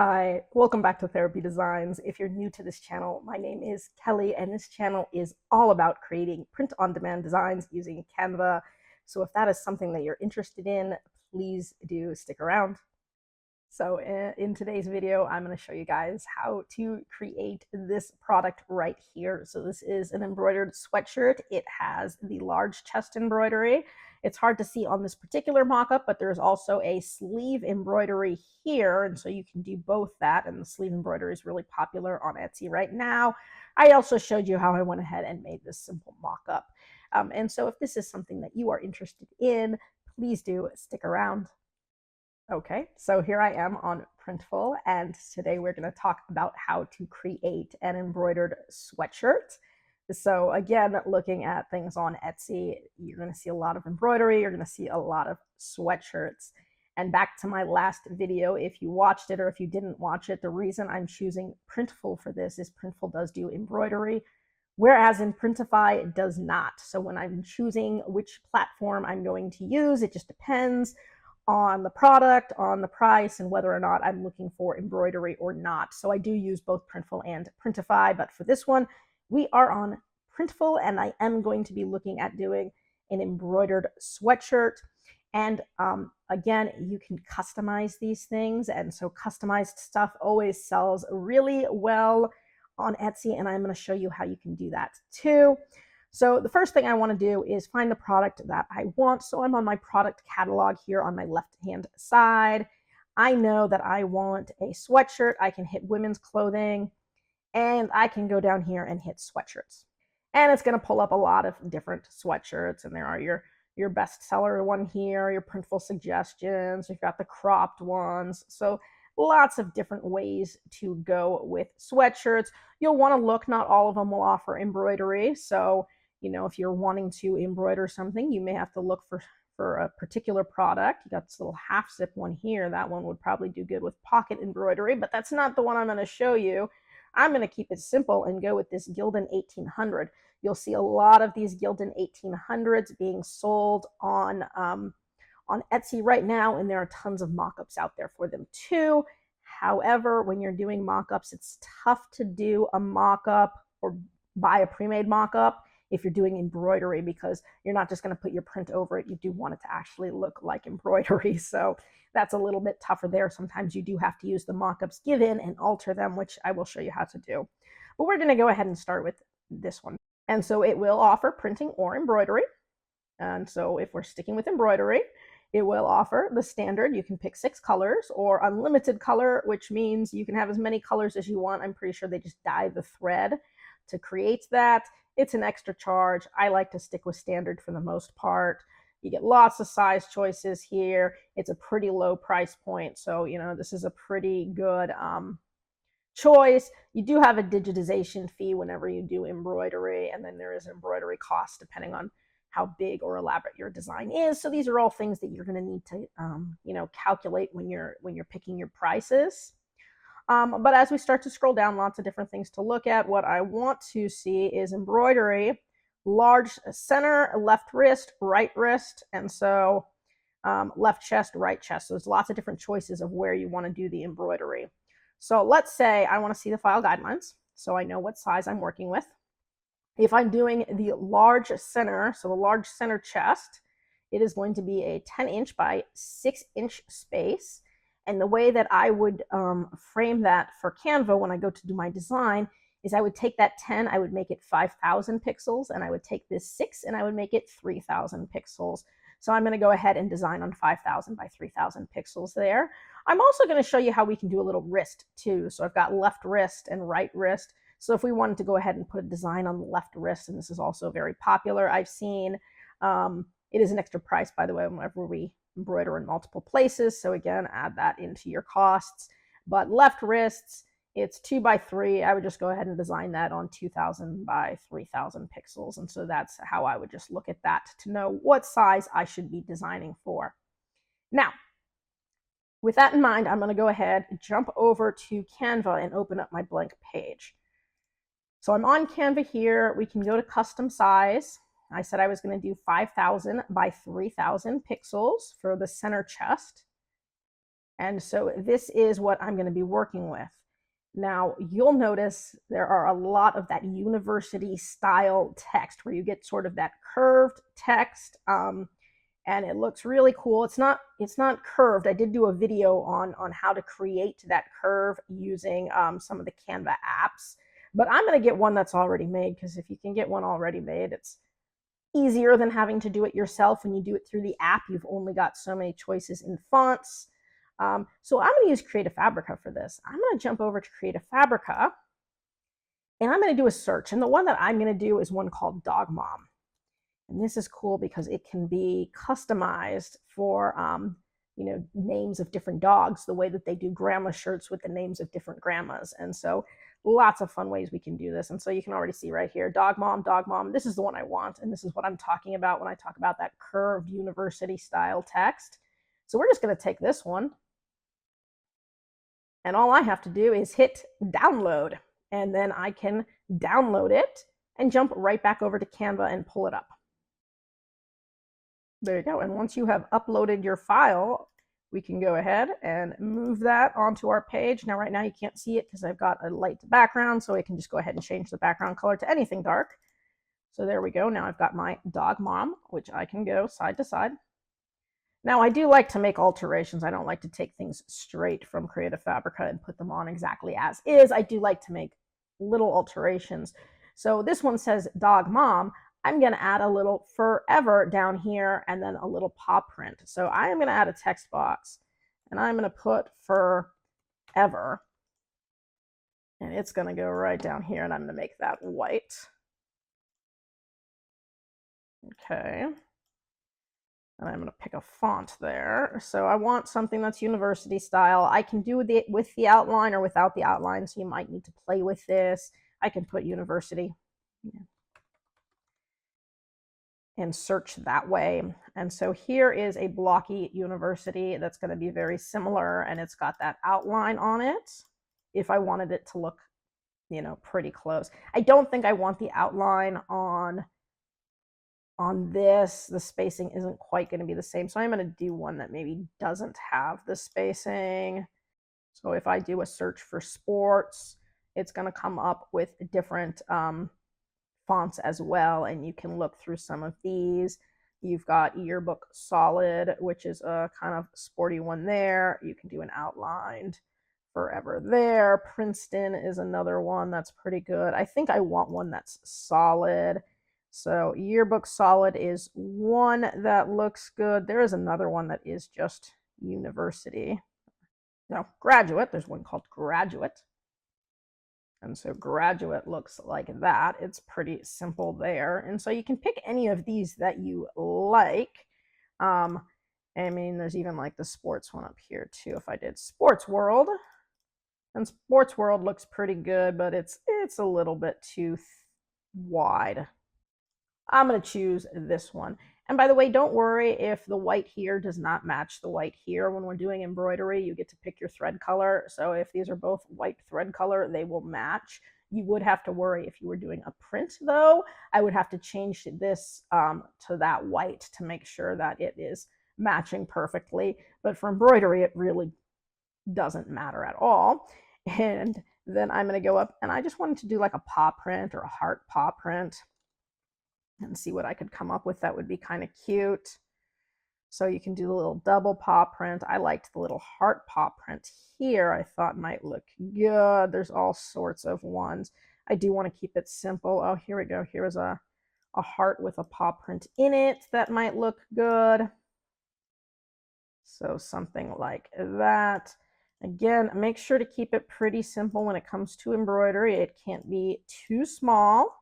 Hi, welcome back to Therapy Designs. If you're new to this channel, my name is Kelly, and this channel is all about creating print-on-demand designs using Canva. So if that is something that you're interested in, please do stick around. So in today's video, I'm going to show you guys how to create this product right here. So this is an embroidered sweatshirt. It has the large chest embroidery. It's hard to see on this particular mock-up, but there's also a sleeve embroidery here, and so you can do both that, and the sleeve embroidery is really popular on Etsy right now. I also showed you how I went ahead and made this simple mock-up. And so if this is something that you are interested in, please do stick around. Okay, so here I am on Printful, and today we're going to talk about how to create an embroidered sweatshirt. So again, looking at things on Etsy, you're going to see a lot of embroidery, you're going to see a lot of sweatshirts. And back to my last video, if you watched it or if you didn't watch it, the reason I'm choosing Printful for this is Printful does do embroidery, whereas in Printify it does not. So when I'm choosing which platform I'm going to use, it just depends on the product, on the price, and whether or not I'm looking for embroidery or not. So I do use both Printful and Printify, but for this one, we are on Printful, and I am going to be looking at doing an embroidered sweatshirt. And again, you can customize these things, and so customized stuff always sells really well on Etsy, and I'm going to show you how you can do that too. So the first thing I want to do is find the product that I want. So I'm on my product catalog here on my left-hand side. I know that I want a sweatshirt. I can hit women's clothing, and I can go down here and hit sweatshirts. And it's going to pull up a lot of different sweatshirts, and there are your bestseller one here, your Printful suggestions. You've got the cropped ones. So lots of different ways to go with sweatshirts. You'll want to look, not all of them will offer embroidery. So if you're wanting to embroider something, you may have to look for a particular product. You got this little half zip one here. That one would probably do good with pocket embroidery, but that's not the one I'm going to show you. I'm going to keep it simple and go with this Gildan 1800. You'll see a lot of these Gildan 1800s being sold on Etsy right now, and there are tons of mock-ups out there for them too. However, when you're doing mock-ups, it's tough to do a mock-up or buy a pre-made mock-up if you're doing embroidery, because you're not just going to put your print over it. You do want it to actually look like embroidery. So that's a little bit tougher there. Sometimes you do have to use the mock-ups given and alter them, which I will show you how to do. But we're going to go ahead and start with this one. And so it will offer printing or embroidery. And so if we're sticking with embroidery, it will offer the standard. You can pick 6 colors or unlimited color, which means you can have as many colors as you want. I'm pretty sure they just dye the thread to create that. It's an extra charge. I like to stick with standard for the most part. You get lots of size choices here. It's a pretty low price point. So, this is a pretty good choice. You do have a digitization fee whenever you do embroidery, and then there is embroidery cost depending on how big or elaborate your design is. So these are all things that you're going to need to, calculate when you're picking your prices. But as we start to scroll down, lots of different things to look at. What I want to see is embroidery, large center, left wrist, right wrist, and so left chest, right chest. So there's lots of different choices of where you want to do the embroidery. So let's say I want to see the file guidelines, so I know what size I'm working with. If I'm doing the large center, so the large center chest, it is going to be a 10-inch by 6-inch space. And the way that I would frame that for Canva when I go to do my design is I would take that 10, I would make it 5,000 pixels, and I would take this 6 and I would make it 3,000 pixels. So I'm going to go ahead and design on 5,000 by 3,000 pixels there. I'm also going to show you how we can do a little wrist too. So I've got left wrist and right wrist. So if we wanted to go ahead and put a design on the left wrist, and this is also very popular, I've seen, it is an extra price, by the way, whenever we embroider in multiple places. So again, add that into your costs. But left wrists, it's 2 by 3. I would just go ahead and design that on 2,000 by 3,000 pixels. And so that's how I would just look at that to know what size I should be designing for. Now, with that in mind, I'm going to go ahead and jump over to Canva and open up my blank page. So I'm on Canva here. We can go to custom size. I said I was going to do 5,000 by 3,000 pixels for the center chest. And so this is what I'm going to be working with. Now, you'll notice there are a lot of that university style text where you get sort of that curved text, and it looks really cool. It's not curved. I did do a video on how to create that curve using some of the Canva apps, but I'm going to get one that's already made, because if you can get one already made, it's easier than having to do it yourself. When you do it through the app, you've only got so many choices in fonts. So I'm going to use Creative Fabrica for this. I'm going to jump over to Creative Fabrica, and I'm going to do a search. And the one that I'm going to do is one called Dog Mom. And this is cool because it can be customized for names of different dogs, the way that they do grandma shirts with the names of different grandmas. And so lots of fun ways we can do this. And so you can already see right here, Dog Mom, Dog Mom. This is the one I want. And this is what I'm talking about when I talk about that curved university style text. So we're just going to take this one, and all I have to do is hit download, and then I can download it and jump right back over to Canva and pull it up. There you go. And once you have uploaded your file, we can go ahead and move that onto our page. Now, right now you can't see it because I've got a light background, so I can just go ahead and change the background color to anything dark. So there we go. Now I've got my Dog Mom, which I can go side to side. Now, I do like to make alterations. I don't like to take things straight from Creative Fabrica and put them on exactly as is. I do like to make little alterations. So this one says Dog Mom. I'm going to add a little forever down here, and then a little paw print. So I am going to add a text box, and I'm going to put forever. And it's going to go right down here, and I'm going to make that white. Okay. And I'm going to pick a font there. So I want something that's university style. I can do it with the outline or without the outline, so you might need to play with this. I can put university and search that way. And so here is a blocky university that's going to be very similar, and it's got that outline on it if I wanted it to look, pretty close. I don't think I want the outline on this. The spacing isn't quite going to be the same, so I'm going to do one that maybe doesn't have the spacing. So if I do a search for sports, it's going to come up with different fonts as well, and you can look through some of these. You've got Yearbook Solid, which is a kind of sporty one there. You can do an outlined forever there. Princeton is another one that's pretty good. I think I want one that's solid. So Yearbook Solid is one that looks good. There is another one that is just university. No, Graduate. There's one called Graduate. And so Graduate looks like that. It's pretty simple there. And so you can pick any of these that you like. I mean, there's even like the sports one up here too. If I did Sports World, and Sports World looks pretty good, but it's a little bit too wide. I'm going to choose this one. And by the way, don't worry if the white here does not match the white here. When we're doing embroidery, you get to pick your thread color. So if these are both white thread color, they will match. You would have to worry if you were doing a print, though. I would have to change this to that white to make sure that it is matching perfectly. But for embroidery, it really doesn't matter at all. And then I'm going to go up, and I just wanted to do like a paw print or a heart paw print, and see what I could come up with that would be kind of cute. So you can do the little double paw print. I liked the little heart paw print here. I thought might look good. There's all sorts of ones. I do want to keep it simple. Oh, here we go. Here's a heart with a paw print in it that might look good. So something like that. Again, make sure to keep it pretty simple when it comes to embroidery. It can't be too small,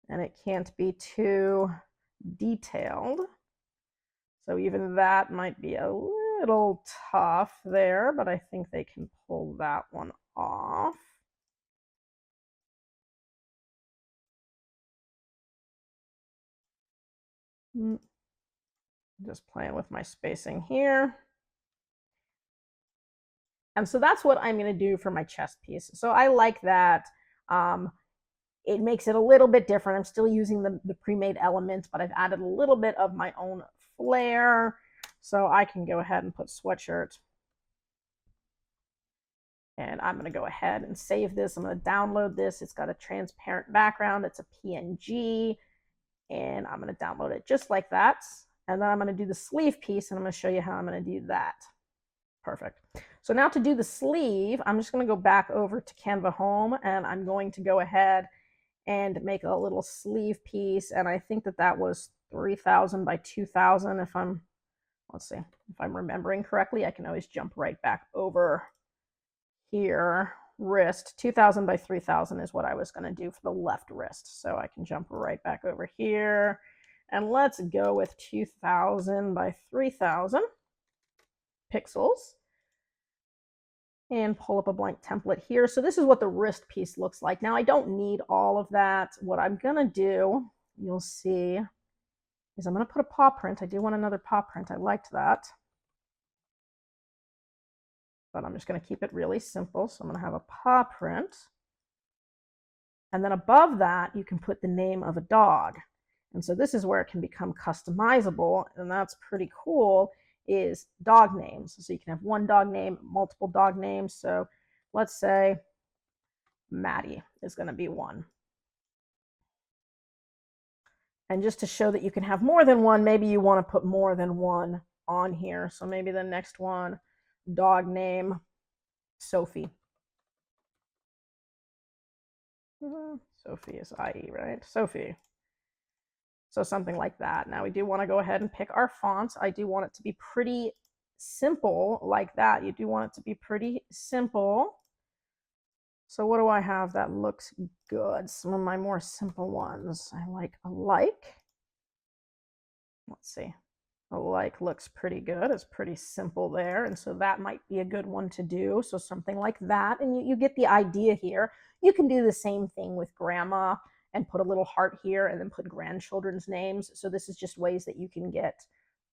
and it can't be too detailed. So even that might be a little tough there, but I think they can pull that one off. Just playing with my spacing here. And so that's what I'm going to do for my chest piece. So I like that. It makes it a little bit different. I'm still using the pre-made elements, but I've added a little bit of my own flair. So I can go ahead and put Sweatshirt And I'm going to go ahead and save this. I'm going to download this. It's got a transparent background. It's a PNG. And I'm going to download it just like that. And then I'm going to do the sleeve piece, and I'm going to show you how I'm going to do that. Perfect. So now to do the sleeve, I'm just going to go back over to Canva Home, and I'm going to go ahead and make a little sleeve piece. And I think that that was 3000 by 2000 if I'm, let's see, if I'm remembering correctly. I can always jump right back over here. Wrist 2000 by 3000 is what I was going to do for the left wrist. So I can jump right back over here, and let's go with 2000 by 3000 pixels and pull up a blank template here. So this is what the wrist piece looks like. Now I don't need all of that. What I'm going to do, you'll see, is I'm going to put a paw print. I do want another paw print. I liked that. But I'm just going to keep it really simple. So I'm going to have a paw print. And then above that, you can put the name of a dog. And so this is where it can become customizable. And that's pretty cool, is dog names. So you can have one dog name, multiple dog names. So let's say Maddie is going to be one. And just to show that you can have more than one, maybe you want to put more than one on here. So maybe the next one, dog name Sophie. Sophie is IE, right? Sophie. So something like that. Now we do want to go ahead and pick our fonts. I do want it to be pretty simple like that. You do want it to be pretty simple. So what do I have that looks good? Some of my more simple ones. I like alike. Let's see. Alike looks pretty good. It's pretty simple there. And so that might be a good one to do. So something like that. And you get the idea here. You can do the same thing with grandma and put a little heart here and then put grandchildren's names. So this is just ways that you can get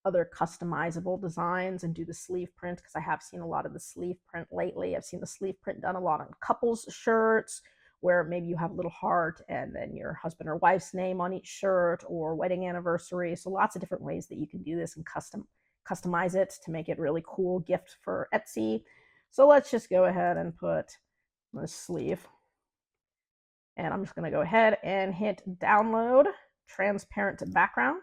other customizable designs and do the sleeve print, because I have seen a lot of the sleeve print lately. I've seen the sleeve print done a lot on couples shirts, where maybe you have a little heart and then your husband or wife's name on each shirt, or wedding anniversary. So lots of different ways that you can do this and customize it to make it really cool gift for Etsy. So let's just go ahead and put the sleeve. And I'm just going to go ahead and hit download transparent background.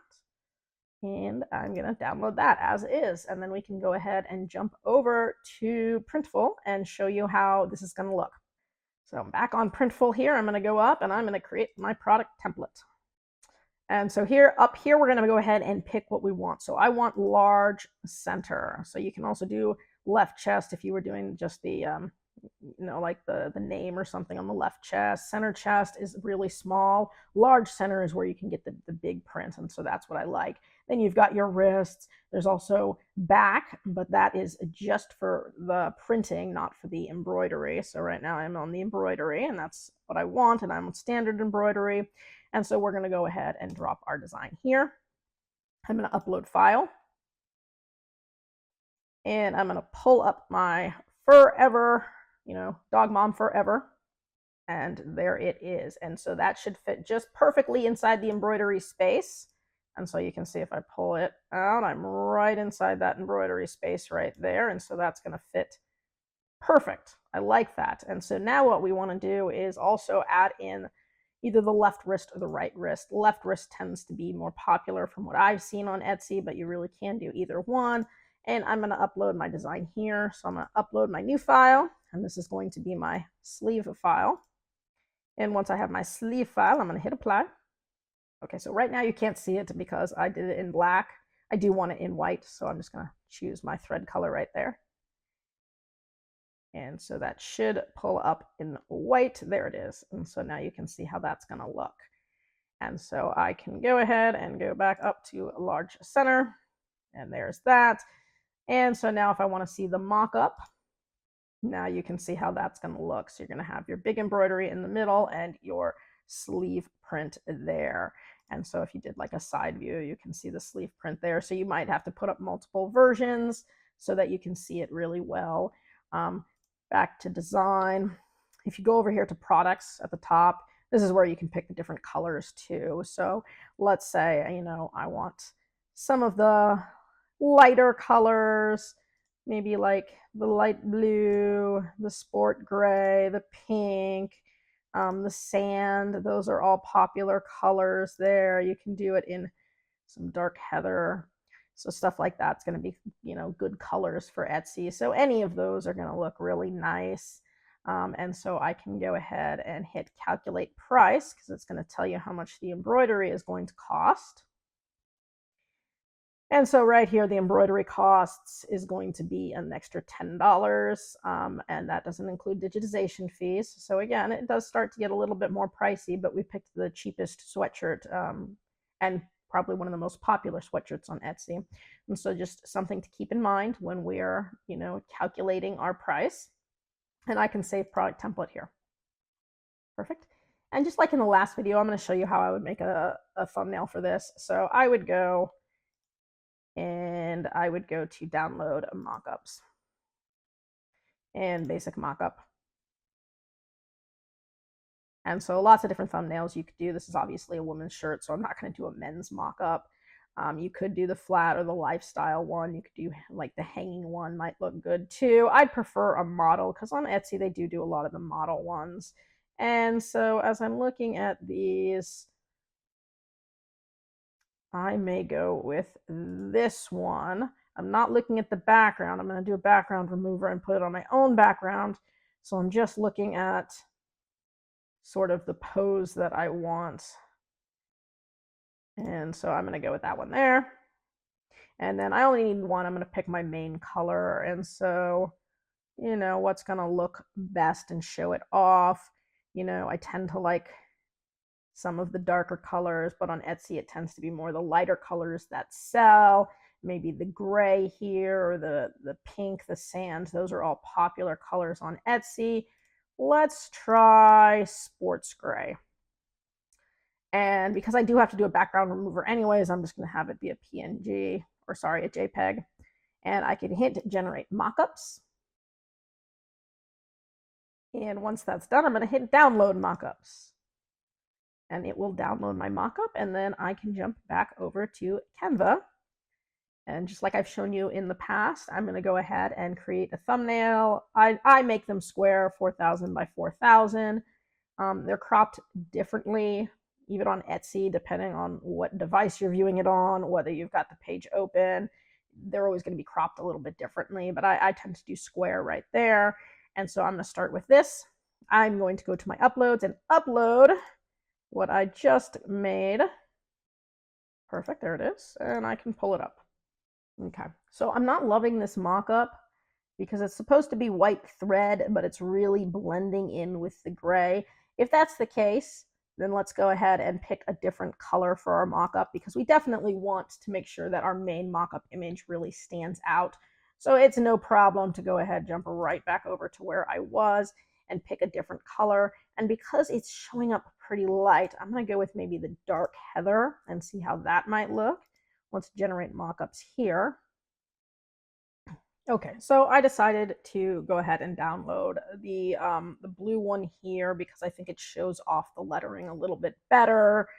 And I'm going to download that as is. And then we can go ahead and jump over to Printful and show you how this is going to look. So I'm back on Printful here. I'm going to go up and I'm going to create my product template. And so here, up here, we're going to go ahead and pick what we want. So I want large center. So you can also do left chest if you were doing just the, like the name or something on the left chest. Center chest is really small. Large center is where you can get the big print. And so that's what I like. Then you've got your wrists. There's also back, but that is just for the printing, not for the embroidery. So right now I'm on the embroidery, and that's what I want, and I'm on standard embroidery. And so we're going to go ahead and drop our design here. I'm going to upload file. And I'm going to pull up my forever, dog mom forever. And there it is. And so that should fit just perfectly inside the embroidery space. And so you can see if I pull it out, I'm right inside that embroidery space right there. And so that's going to fit perfect. I like that. And so now what we want to do is also add in either the left wrist or the right wrist. Left wrist tends to be more popular from what I've seen on Etsy, but you really can do either one. And I'm going to upload my design here. So I'm going to upload my new file, and this is going to be my sleeve file. And once I have my sleeve file, I'm going to hit apply. Okay, so right now you can't see it because I did it in black. I do want it in white, so I'm just going to choose my thread color right there. And so that should pull up in white. There it is. And so now you can see how that's going to look. And so I can go ahead and go back up to a large center. And there's that. And so now if I want to see the mock-up, now you can see how that's going to look. So you're going to have your big embroidery in the middle and your sleeve print there. And so if you did like a side view, you can see the sleeve print there. So you might have to put up multiple versions so that you can see it really well. Back to design. If you go over here to products at the top, this is where you can pick the different colors too. So let's say, I want some of the lighter colors, maybe like the light blue, the sport gray, the pink, the sand. Those are all popular colors there. You can do it in some dark heather. So stuff like that's going to be, good colors for Etsy. So any of those are going to look really nice. And so I can go ahead and hit calculate price because it's going to tell you how much the embroidery is going to cost. And so right here, the embroidery costs is going to be an extra $10, and that doesn't include digitization fees. So again, it does start to get a little bit more pricey, but we picked the cheapest sweatshirt and probably one of the most popular sweatshirts on Etsy. And so just something to keep in mind when we're, calculating our price. And I can save product template here. Perfect. And just like in the last video, I'm going to show you how I would make a thumbnail for this. So I would go and I would go to download mockups and basic mockup. And so lots of different thumbnails you could do. This is obviously a woman's shirt, so I'm not going to do a men's mockup. You could do the flat or the lifestyle one. You could do like the hanging one, might look good too. I'd prefer a model because on Etsy they do a lot of the model ones. And so as I'm looking at these, I may go with this one. I'm not looking at the background. I'm going to do a background remover and put it on my own background. So I'm just looking at sort of the pose that I want. And so I'm going to go with that one there. And then I only need one. I'm going to pick my main color. And so, what's going to look best and show it off. I tend to like some of the darker colors, but on Etsy it tends to be more the lighter colors that sell. Maybe the gray here or the pink, the sand. Those are all popular colors on Etsy. Let's try sports gray. And because I do have to do a background remover anyways, I'm just going to have it be a PNG, or sorry, a JPEG. And I can hit generate mockups. And once that's done, I'm going to hit download mockups. And it will download my mockup, and then I can jump back over to Canva. And just like I've shown you in the past, I'm going to go ahead and create a thumbnail. I make them square, 4,000 by 4,000. They're cropped differently, even on Etsy, depending on what device you're viewing it on, whether you've got the page open. They're always going to be cropped a little bit differently, but I tend to do square right there. And so I'm going to start with this. I'm going to go to my uploads and upload what I just made. Perfect, there it is, and I can pull it up. Okay, so I'm not loving this mock-up because it's supposed to be white thread, but it's really blending in with the gray. If that's the case, then let's go ahead and pick a different color for our mock-up because we definitely want to make sure that our main mock-up image really stands out. So it's no problem to go ahead, jump right back over to where I was and pick a different color. And because it's showing up pretty light, I'm going to go with maybe the dark heather and see how that might look. Let's generate mockups here. Okay, so I decided to go ahead and download the blue one here because I think it shows off the lettering a little bit better.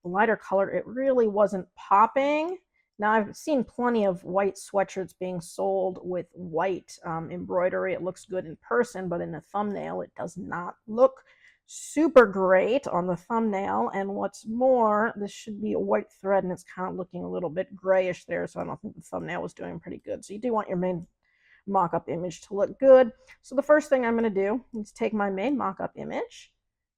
The lighter color, it really wasn't popping. Now, I've seen plenty of white sweatshirts being sold with white embroidery. It looks good in person, but in the thumbnail, it does not look super great on the thumbnail. And what's more, this should be a white thread, and it's kind of looking a little bit grayish there, so I don't think the thumbnail was doing pretty good. So you do want your main mock-up image to look good. So the first thing I'm going to do is take my main mock-up image,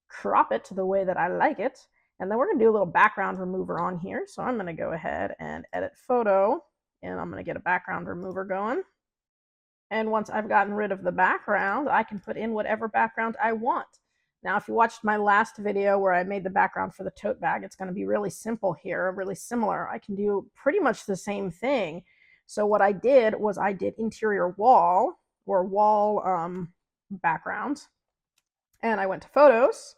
crop it to the way that I like it, and then we're going to do a little background remover on here. So I'm going to go ahead and edit photo, and I'm going to get a background remover going. And once I've gotten rid of the background, I can put in whatever background I want. Now, if you watched my last video where I made the background for the tote bag, it's going to be really simple here, really similar. I can do pretty much the same thing. So what I did was I did interior wall or wall background, and I went to photos,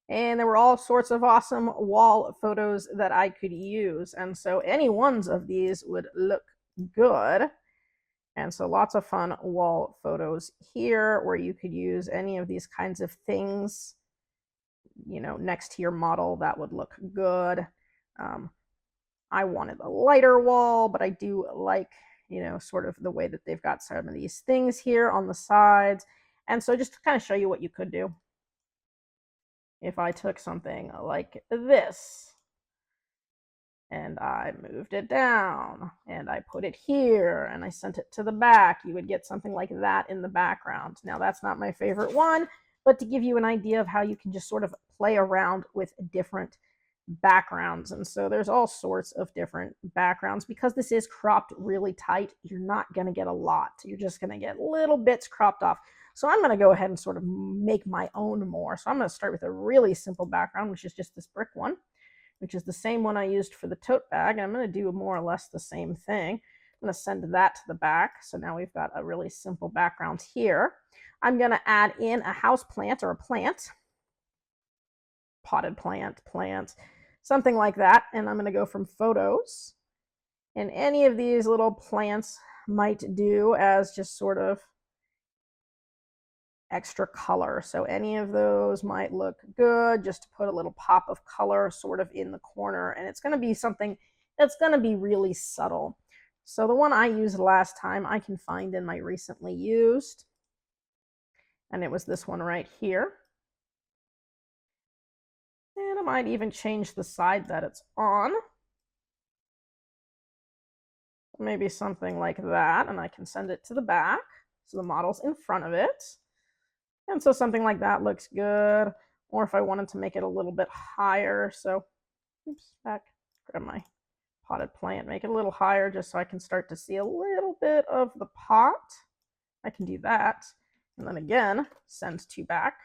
and there were all sorts of awesome wall photos that I could use. And so any ones of these would look good. And so lots of fun wall photos here where you could use any of these kinds of things, next to your model. That would look good. I wanted a lighter wall, but I do like, you know, sort of the way that they've got some of these things here on the sides. And so just to kind of show you what you could do. If I took something like this and I moved it down and I put it here and I sent it to the back, you would get something like that in the background. Now that's not my favorite one, but to give you an idea of how you can just sort of play around with different backgrounds. And so there's all sorts of different backgrounds. Because this is cropped really tight, you're not going to get a lot. You're just going to get little bits cropped off. So I'm going to go ahead and sort of make my own more. So I'm going to start with a really simple background, which is just this brick one, which is the same one I used for the tote bag. I'm going to do more or less the same thing. I'm going to send that to the back. So now we've got a really simple background here. I'm going to add in a house plant or a plant, potted plant, something like that. And I'm going to go from photos. And any of these little plants might do as just sort of extra color. So any of those might look good just to put a little pop of color sort of in the corner. And it's going to be something that's going to be really subtle. So the one I used last time I can find in my recently used. And it was this one right here. And I might even change the side that it's on. Maybe something like that. And I can send it to the back. So the model's in front of it. And so something like that looks good. Or if I wanted to make it a little bit higher, so oops, back, grab my potted plant, make it a little higher just so I can start to see a little bit of the pot. I can do that. And then again, send to back.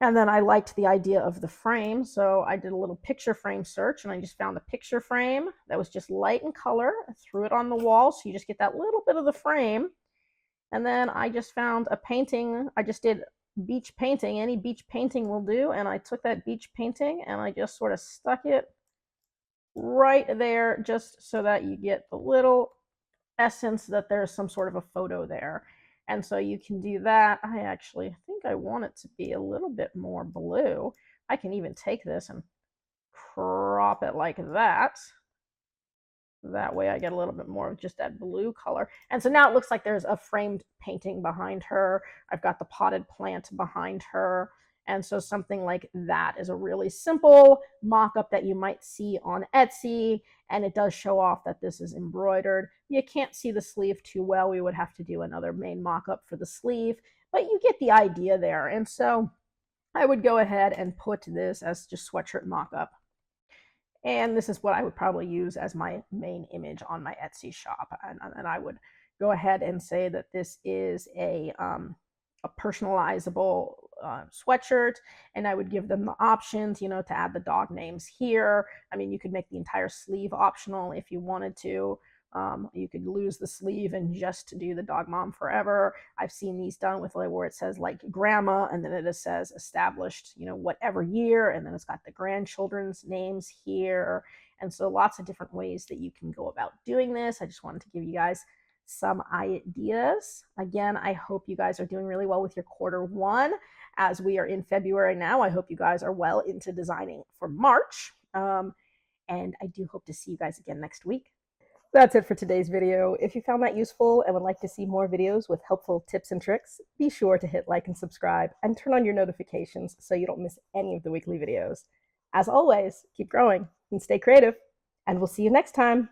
And then I liked the idea of the frame, so I did a little picture frame search and I just found a picture frame that was just light in color. I threw it on the wall so you just get that little bit of the frame. And then I just found a painting. I just did beach painting. Any beach painting will do. And I took that beach painting and I just sort of stuck it right there just so that you get the little essence that there's some sort of a photo there. And so you can do that. I actually think I want it to be a little bit more blue. I can even take this and crop it like that. That way I get a little bit more of just that blue color. And so now it looks like there's a framed painting behind her. I've got the potted plant behind her. And so something like that is a really simple mock-up that you might see on Etsy. And it does show off that this is embroidered. You can't see the sleeve too well. We would have to do another main mock-up for the sleeve, but you get the idea there. And so I would go ahead and put this as just sweatshirt mock-up. And this is what I would probably use as my main image on my Etsy shop. And I would go ahead and say that this is a personalizable sweatshirt, and I would give them the options, you know, to add the dog names here. I mean, you could make the entire sleeve optional if you wanted to. You could lose the sleeve and just do the dog mom forever. I've seen these done with like where it says like grandma and then it says established, you know, whatever year, and then it's got the grandchildren's names here. And so lots of different ways that you can go about doing this. I just wanted to give you guys some ideas. Again, I hope you guys are doing really well with your Q1 as we are in February now. I hope you guys are well into designing for March. And I do hope to see you guys again next week. That's it for today's video. If you found that useful and would like to see more videos with helpful tips and tricks, be sure to hit like and subscribe and turn on your notifications so you don't miss any of the weekly videos. As always, keep growing and stay creative, and we'll see you next time.